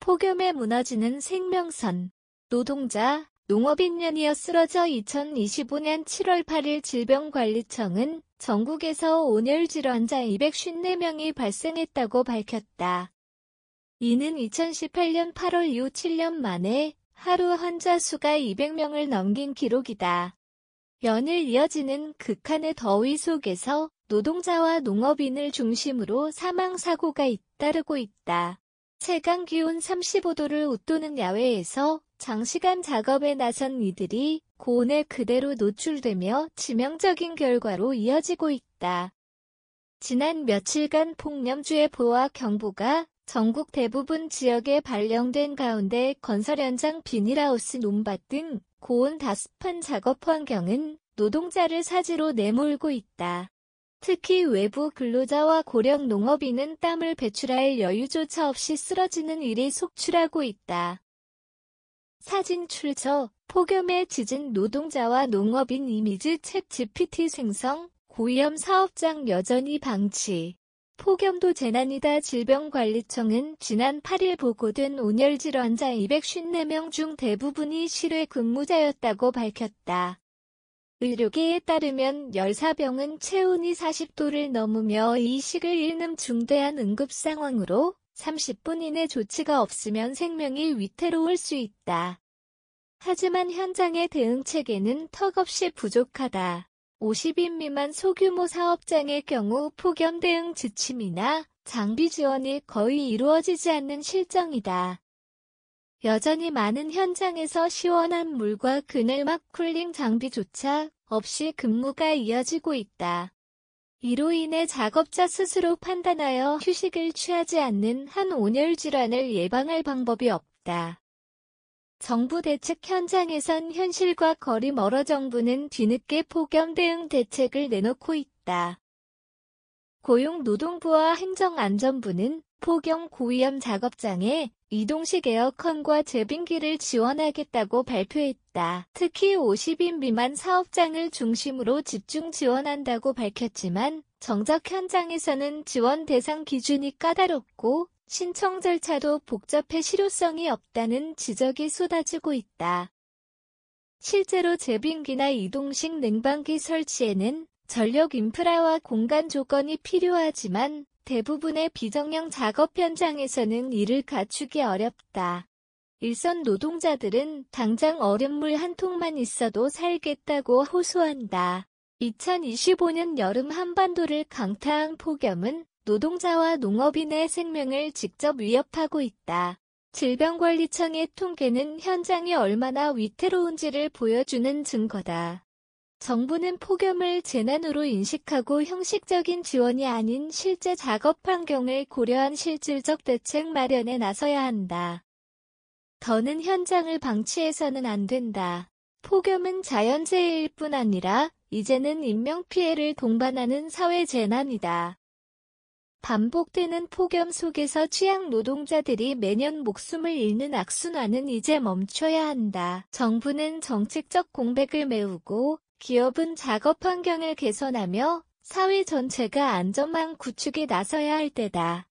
폭염에 무너지는 생명선. 노동자, 농업인연이어 쓰러져 2025년 7월 8일 질병관리청은 전국에서 온열 질환자 254명이 발생했다고 밝혔다. 이는 2018년 8월 이후 7년 만에 하루 환자 수가 200명을 넘긴 기록이다. 연일 이어지는 극한의 더위 속에서 노동자와 농업인을 중심으로 사망사고가 잇따르고 있다. 최강기온 35도를 웃도는 야외에서 장시간 작업에 나선 이들이 고온에 그대로 노출되며 치명적인 결과로 이어지고 있다. 지난 며칠간 폭염주의보와 경보가 전국 대부분 지역에 발령된 가운데 건설 현장 비닐하우스 논밭 등 고온 다습한 작업 환경은 노동자를 사지로 내몰고 있다. 특히 외부 근로자와 고령 농업인은 땀을 배출할 여유조차 없이 쓰러지는 일이 속출하고 있다. 사진 출처, 폭염에 지진 노동자와 농업인 이미지 챗 GPT 생성, 고위험 사업장 여전히 방치. 폭염도 재난이다. 질병관리청은 지난 8일 보고된 온열 질환자 254명 중 대부분이 실외 근무자였다고 밝혔다. 의료계에 따르면 열사병은 체온이 40도를 넘으며 의식을 잃는 중대한 응급 상황으로 30분 이내 조치가 없으면 생명이 위태로울 수 있다. 하지만 현장의 대응 체계는 턱없이 부족하다. 50인 미만 소규모 사업장의 경우 폭염 대응 지침이나 장비 지원이 거의 이루어지지 않는 실정이다. 여전히 많은 현장에서 시원한 물과 그늘막 쿨링 장비조차 없이 근무가 이어지고 있다. 이로 인해 작업자 스스로 판단하여 휴식을 취하지 않는 한 온열 질환을 예방할 방법이 없다. 정부 대책 현장에선 현실과 거리 멀어 정부는 뒤늦게 폭염 대응 대책을 내놓고 있다. 고용노동부와 행정안전부는 폭염 고위험 작업장에 이동식 에어컨과 제빙기를 지원하겠다고 발표했다. 특히 50인 미만 사업장을 중심으로 집중 지원한다고 밝혔지만 정작 현장에서는 지원 대상 기준이 까다롭고 신청 절차도 복잡해 실효성이 없다는 지적이 쏟아지고 있다. 실제로 제빙기나 이동식 냉방기 설치에는 전력 인프라와 공간 조건이 필요하지만 대부분의 비정형 작업 현장에서는 이를 갖추기 어렵다. 일선 노동자들은 당장 얼음물 한 통만 있어도 살겠다고 호소한다. 2025년 여름 한반도를 강타한 폭염은 노동자와 농업인의 생명을 직접 위협하고 있다. 질병관리청의 통계는 현장이 얼마나 위태로운지를 보여주는 증거다. 정부는 폭염을 재난으로 인식하고 형식적인 지원이 아닌 실제 작업 환경을 고려한 실질적 대책 마련에 나서야 한다. 더는 현장을 방치해서는 안 된다. 폭염은 자연재해일 뿐 아니라 이제는 인명피해를 동반하는 사회재난이다. 반복되는 폭염 속에서 취약 노동자들이 매년 목숨을 잃는 악순환은 이제 멈춰야 한다. 정부는 정책적 공백을 메우고 기업은 작업 환경을 개선하며 사회 전체가 안전망 구축에 나서야 할 때다.